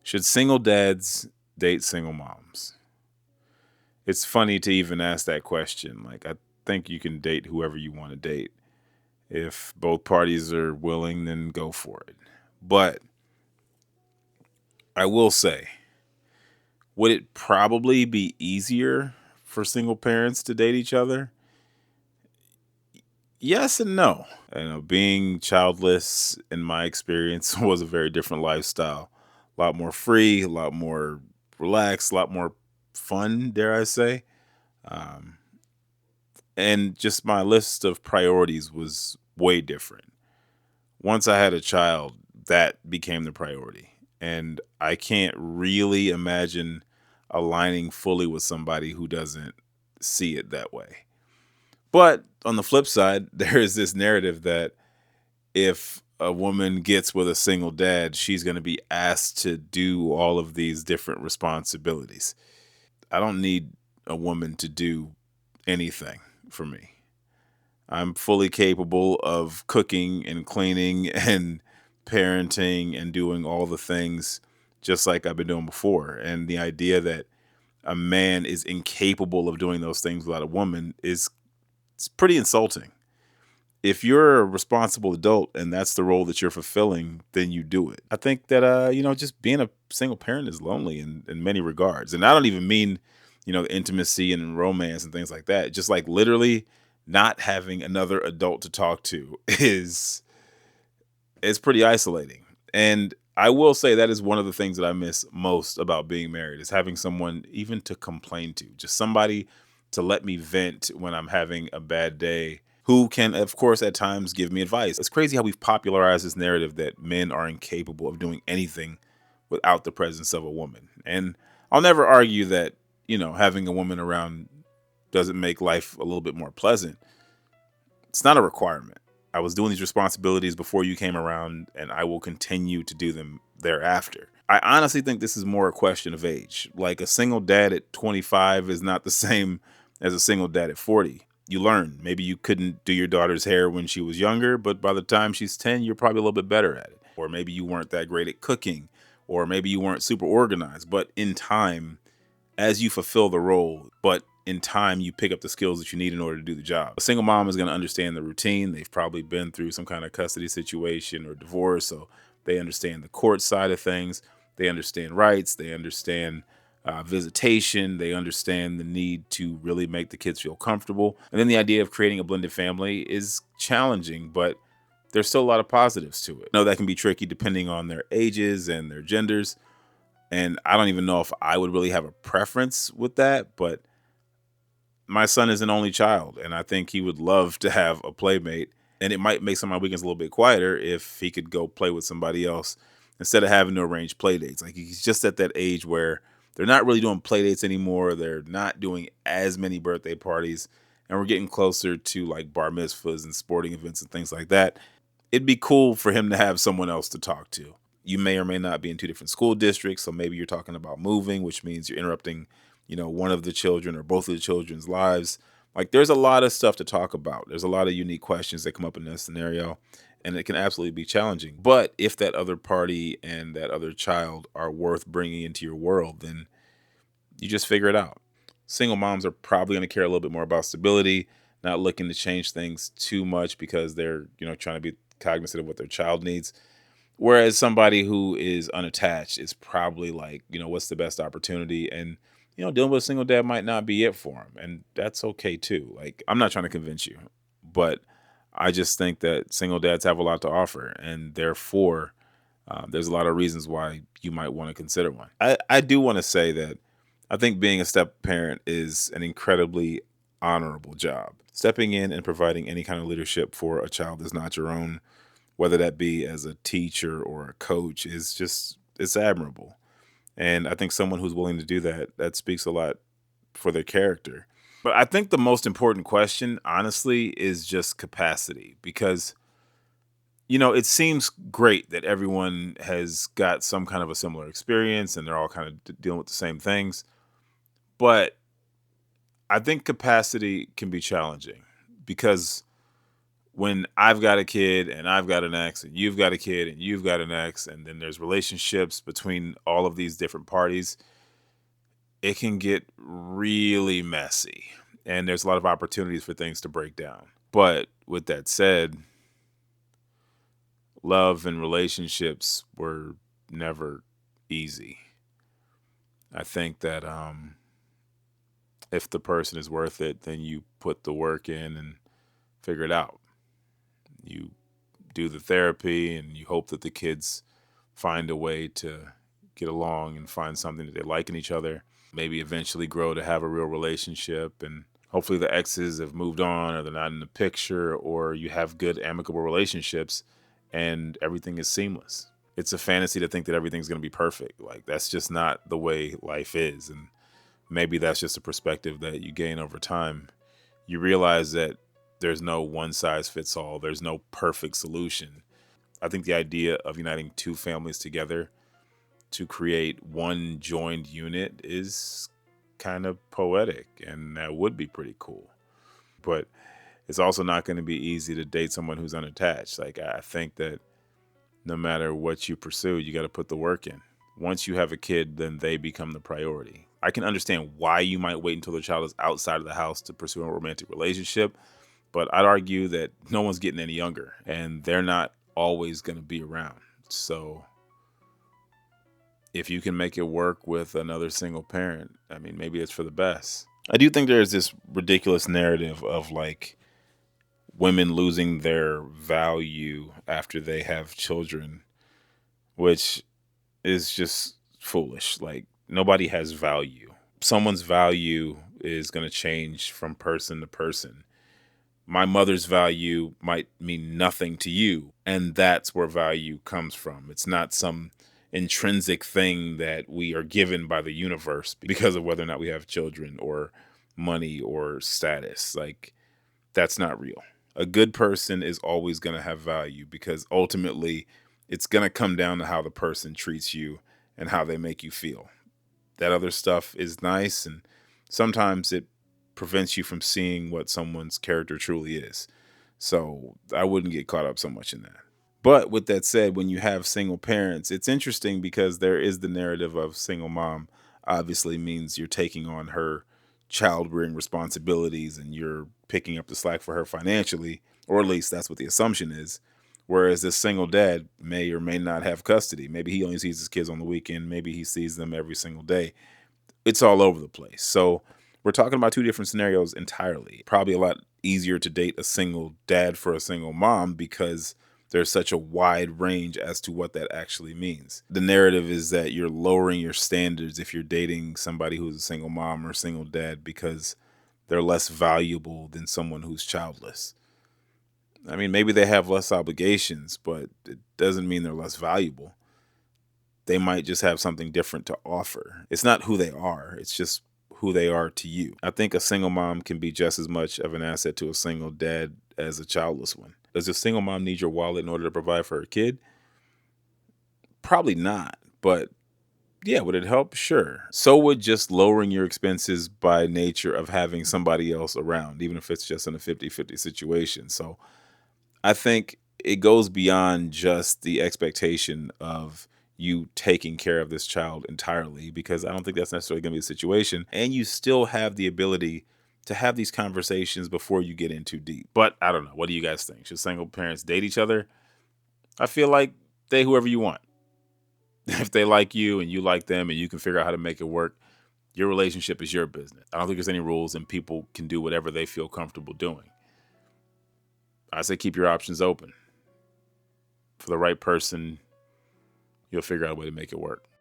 Should single dads date single moms? It's funny to even ask that question. Like, I think you can date whoever you want to date. If both parties are willing, then go for it. But I will say, would it probably be easier for single parents to date each other? Yes and no. Being childless in my experience was a very different lifestyle. A lot more free, a lot more relaxed, a lot more fun, dare I say. Um, and just my list of priorities was way different. Once I had a child, that became the priority. And I can't really imagine aligning fully with somebody who doesn't see it that way. But on the flip side, there is this narrative that if a woman gets with a single dad, she's going to be asked to do all of these different responsibilities. I don't need a woman to do anything for me. I'm fully capable of cooking and cleaning and parenting and doing all the things just like I've been doing before. And the idea that a man is incapable of doing those things without a woman is it's pretty insulting. If you're a responsible adult and that's the role that you're fulfilling, then you do it. I think that just being a single parent is lonely in many regards. And I don't even mean, the intimacy and romance and things like that. Just like literally not having another adult to talk to is pretty isolating. And I will say that is one of the things that I miss most about being married is having someone even to complain to, just somebody to let me vent when I'm having a bad day, who can, of course, at times give me advice. It's crazy how we've popularized this narrative that men are incapable of doing anything without the presence of a woman. And I'll never argue that, having a woman around doesn't make life a little bit more pleasant. It's not a requirement. I was doing these responsibilities before you came around, and I will continue to do them thereafter. I honestly think this is more a question of age. Like a single dad at 25 is not the same as a single dad at 40. You learn. Maybe you couldn't do your daughter's hair when she was younger, but by the time she's 10, you're probably a little bit better at it. Or maybe you weren't that great at cooking, or maybe you weren't super organized. But in time, as you fulfill the role, but in time you pick up the skills that you need in order to do the job. A single mom is going to understand the routine. They've probably been through some kind of custody situation or divorce, so they understand the court side of things. They understand rights. They understand visitation. They understand the need to really make the kids feel comfortable. And then the idea of creating a blended family is challenging, but there's still a lot of positives to it. I know that can be tricky depending on their ages and their genders, and I don't even know if I would really have a preference with that, but my son is an only child, and I think he would love to have a playmate. And it might make some of my weekends a little bit quieter if he could go play with somebody else instead of having to arrange play dates. Like he's just at that age where they're not really doing play dates anymore. They're not doing as many birthday parties, and we're getting closer to like bar mitzvahs and sporting events and things like that. It'd be cool for him to have someone else to talk to. You may or may not be in two different school districts, so maybe you're talking about moving, which means you're interrupting, one of the children or both of the children's lives. Like there's a lot of stuff to talk about. There's a lot of unique questions that come up in this scenario, and it can absolutely be challenging. But if that other party and that other child are worth bringing into your world, then you just figure it out. Single moms are probably going to care a little bit more about stability, not looking to change things too much because they're, trying to be cognizant of what their child needs. Whereas somebody who is unattached is probably like, what's the best opportunity? And, dealing with a single dad might not be it for him. And that's okay too. Like, I'm not trying to convince you, but I just think that single dads have a lot to offer. And therefore, there's a lot of reasons why you might want to consider one. I do want to say that I think being a step parent is an incredibly honorable job. Stepping in and providing any kind of leadership for a child that's not your own, whether that be as a teacher or a coach, is just it's admirable. And I think someone who's willing to do that, that speaks a lot for their character. But I think the most important question, honestly, is just capacity because it seems great that everyone has got some kind of a similar experience and they're all kind of dealing with the same things. But I think capacity can be challenging because when I've got a kid and I've got an ex and you've got a kid and you've got an ex, and then there's relationships between all of these different parties, it can get really messy. And there's a lot of opportunities for things to break down. But with that said, love and relationships were never easy. I think that if the person is worth it, then you put the work in and figure it out. You do the therapy and you hope that the kids find a way to get along and find something that they like in each other, maybe eventually grow to have a real relationship. And hopefully the exes have moved on or they're not in the picture, or you have good amicable relationships and everything is seamless. It's a fantasy to think that everything's going to be perfect. Like, that's just not the way life is. And maybe that's just a perspective that you gain over time. You realize that there's no one size fits all. There's no perfect solution. I think the idea of uniting two families together to create one joined unit is kind of poetic, and that would be pretty cool. But it's also not going to be easy to date someone who's unattached. Like, I think that no matter what you pursue, you got to put the work in. Once you have a kid, then they become the priority. I can understand why you might wait until the child is outside of the house to pursue a romantic relationship, but I'd argue that no one's getting any younger and they're not always going to be around. So if you can make it work with another single parent, I mean, maybe it's for the best. I do think there's this ridiculous narrative of like women losing their value after they have children, which is just foolish. Like, nobody has value. Someone's value is going to change from person to person. My mother's value might mean nothing to you, and that's where value comes from. It's not some intrinsic thing that we are given by the universe because of whether or not we have children or money or status. Like, that's not real. A good person is always going to have value because ultimately it's going to come down to how the person treats you and how they make you feel. That other stuff is nice, and sometimes it prevents you from seeing what someone's character truly is. So I wouldn't get caught up so much in that. But with that said, when you have single parents, it's interesting because there is the narrative of single mom obviously means you're taking on her child rearing responsibilities and you're picking up the slack for her financially, or at least that's what the assumption is. Whereas this single dad may or may not have custody. Maybe he only sees his kids on the weekend. Maybe he sees them every single day. It's all over the place. So we're talking about two different scenarios entirely. Probably a lot easier to date a single dad for a single mom because there's such a wide range as to what that actually means. The narrative is that you're lowering your standards if you're dating somebody who's a single mom or single dad because they're less valuable than someone who's childless. I mean, maybe they have less obligations, but it doesn't mean they're less valuable. They might just have something different to offer. It's not who they are, it's just who they are to you. I think a single mom can be just as much of an asset to a single dad as a childless one. Does a single mom need your wallet in order to provide for her kid? Probably not, but yeah, would it help? Sure. So would just lowering your expenses by nature of having somebody else around, even if it's just in a 50-50 situation. So I think it goes beyond just the expectation of you taking care of this child entirely, because I don't think that's necessarily going to be the situation. And you still have the ability to have these conversations before you get in too deep. But I don't know. What do you guys think? Should single parents date each other? I feel like date whoever you want. If they like you and you like them and you can figure out how to make it work, your relationship is your business. I don't think there's any rules and people can do whatever they feel comfortable doing. I say keep your options open. For the right person, you'll figure out a way to make it work.